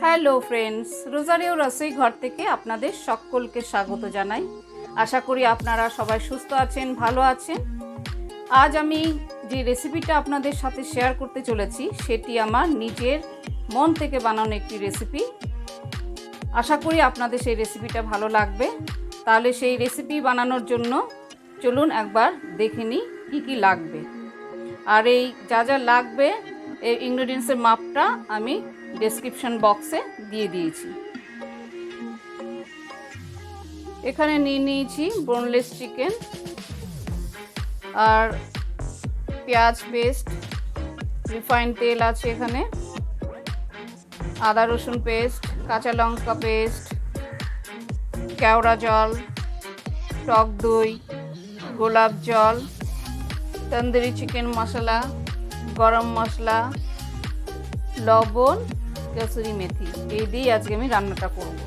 Hello friends, Rosario রাসই ঘর থেকে আপনাদের সকলকে স্বাগত জানাই। আশা করি আপনারা সবাই সুস্থ আছেন, ভালো আছেন। আজ আমি যে রেসিপিটা আপনাদের সাথে শেয়ার করতে চলেছি সেটি আমার নিজের মন থেকে বানানো একটি রেসিপি। আশা করি আপনাদের সেই রেসিপিটা ভালো লাগবে। তাহলে সেই রেসিপি বানানোর জন্য চলুন একবার দেখে নিই কী কী লাগবে। আর এই যা যা লাগবে এই ইনগ্রেডিয়েন্টসের মাপটা আমি ডেসক্রিপশন বক্সে দিয়ে দিয়েছি। এখানে নিয়ে নিয়েছি বোনলেস চিকেন আর পেঁয়াজ পেস্ট, রিফাইন্ড তেল আছে এখানে, আদা রসুন পেস্ট, কাঁচা লঙ্কা পেস্ট, কেওড়া জল, টক দই, গোলাপ জল, তন্দুরি চিকেন মশলা, গরম মশলা, লবণ, কাসুরি মেথি। এই দিয়ে আজকে আমি রান্নাটা করব।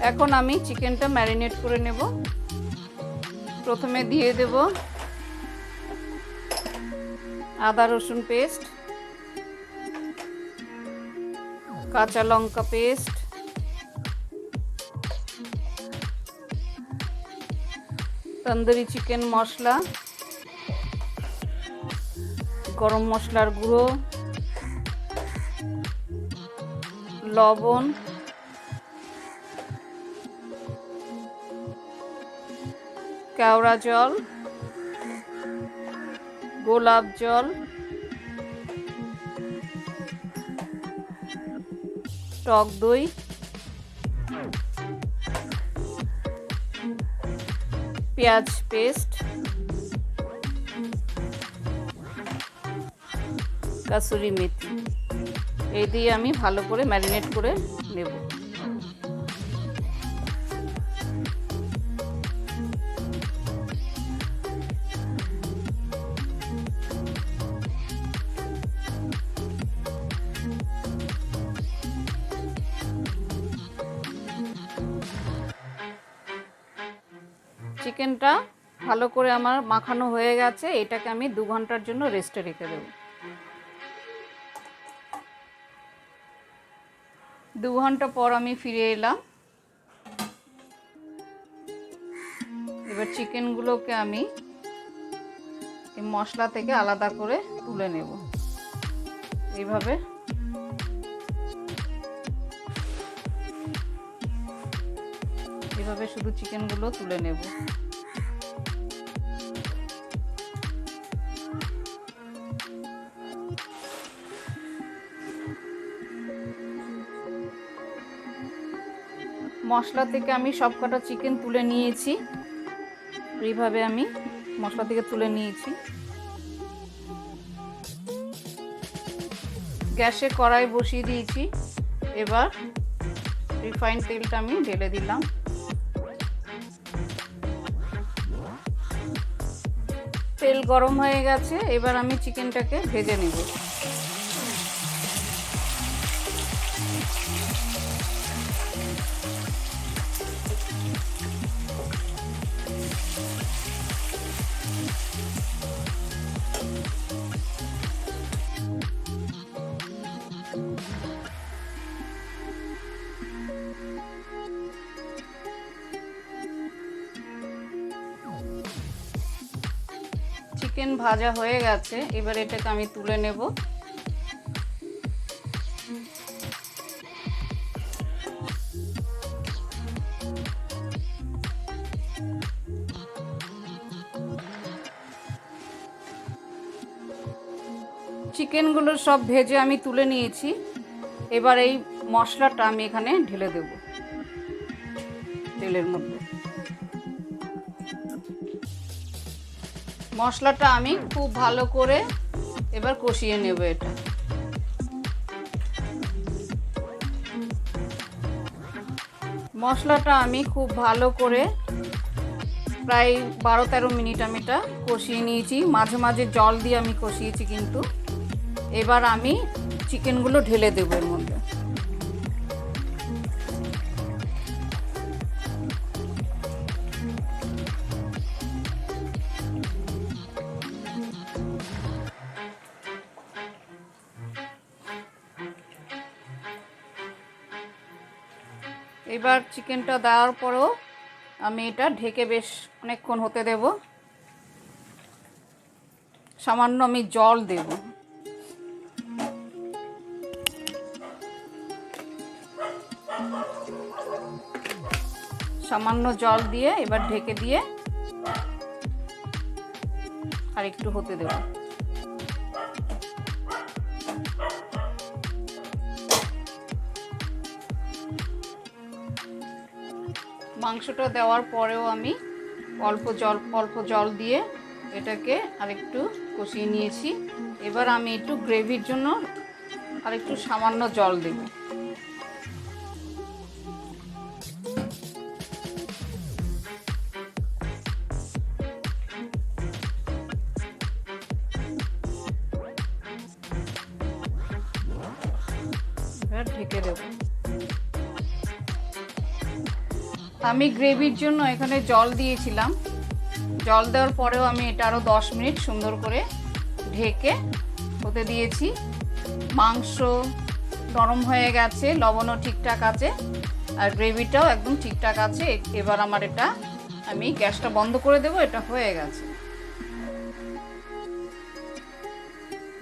এখন আমি চিকেনটা ম্যারিনেট করে নেব। প্রথমে দিয়ে দেব আদা রসুন পেস্ট, কাঁচা লঙ্কা পেস্ট, তন্দুরি চিকেন মশলা, গরম মশলার গুঁড়ো, লবণ, কেওড়া জল, গোলাপ জল, টক দই, পেঁয়াজ পেস্ট, কাসুরি মেথি। এই দিয়ে আমি ভালো করে ম্যারিনেট করে নেব। চিকেনটা ভালো করে আমার মাখানো হয়ে গেছে। এটাকে আমি 2 ঘন্টার জন্য রেস্টে রেখে দেব। 2 ঘন্টা পর আমি ফিরে এলাম। এবার চিকেনগুলোকে আমি এই মশলা থেকে আলাদা করে তুলে নেব। এইভাবে শুধু চিকেনগুলো তুলে নেব। মশলা থেকে আমি সবকটা চিকেন তুলে নিয়েছি। এইভাবে আমি মশলা থেকে তুলে নিয়েছি। গ্যাসে কড়াই বসিয়ে দিয়েছি। এবার রিফাইন্ড তেলটা আমি ঢেলে দিলাম। তেল গরম হয়ে গেছে। এবার আমি চিকেনটাকে ভেজে নেব। চিকেন ভাজা হয়ে গেছে। এবার এটাকে আমি তুলে নেব। চিকেনগুলো সব ভেজে আমি তুলে নিয়েছি। এবার এই মশলাটা আমি এখানে ঢেলে দেব তেলের মধ্যে। মশলাটা আমি খুব ভালো করে এবার কষিয়ে নেব। এটা মশলাটা আমি খুব ভালো করে প্রায় 12-13 মিনিট আমি এটা কষিয়ে নিয়েছি। মাঝে মাঝে জল দিয়ে আমি কষিয়েছি। কিন্তু এবার আমি চিকেনগুলো ঢেলে দেবো এর মধ্যে। এবার চিকেনটা দেওয়ার পরেও আমি এটা ঢেকে বেশ অনেকক্ষণ হতে দেব। সামান্য আমি জল দেব। সামান্য জল দিয়ে এবার ঢেকে দিয়ে আর একটু হতে দেব। মাংসটা দেওয়ার পরেও আমি অল্প জল দিয়ে এটাকে আরেকটু কষিয়ে নিয়েছি। এবার আমি একটু গ্রেভির জন্য আরেকটু সামান্য জল দেব। এবার ঢেকে দেব। আমি গ্রেভির জন্য এখানে জল দিয়েছিলাম। জল দেওয়ার পরেও আমি এটা আরও 10 মিনিট সুন্দর করে ঢেকে হতে দিয়েছি। মাংস নরম হয়ে গেছে, লবণও ঠিকঠাক আছে, আর গ্রেভিটাও একদম ঠিকঠাক আছে। এবার আমার এটা আমি গ্যাসটা বন্ধ করে দেব। এটা হয়ে গেছে।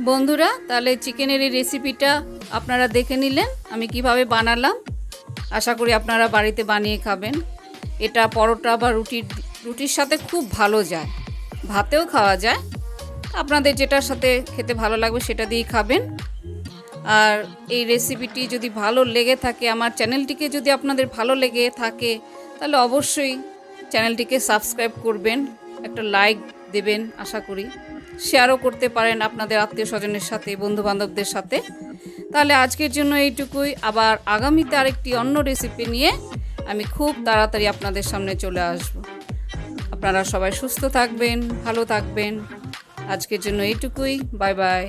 বন্ধুরা, তাহলে চিকেনের এই রেসিপিটা আপনারা দেখে নিলেন আমি কিভাবে বানালাম। আশা করি আপনারা বাড়িতে বানিয়ে খাবেন। এটা পরোটা বা রুটির সাথে খুব ভালো যায়, ভাতেও খাওয়া যায়। আপনাদের যেটার সাথে খেতে ভালো লাগবে সেটা দিয়েই খাবেন। আর এই রেসিপিটি যদি ভালো লেগে থাকে, আমার চ্যানেলটিকে যদি আপনাদের ভালো লেগে থাকে, তাহলে অবশ্যই চ্যানেলটিকে সাবস্ক্রাইব করবেন, একটা লাইক দেবেন। আশা করি শেয়ারও করতে পারেন আপনাদের আত্মীয় স্বজনের সাথে, বন্ধুবান্ধবদের সাথে। তাহলে আজকের জন্য এইটুকুই। আবার আগামীতে আরেকটি অন্য রেসিপি নিয়ে আমি খুব তাড়াতাড়ি আপনাদের সামনে চলে আসব। আপনারা সবাই সুস্থ থাকবেন, ভালো থাকবেন। আজকের জন্য এইটুকুই। Bye bye.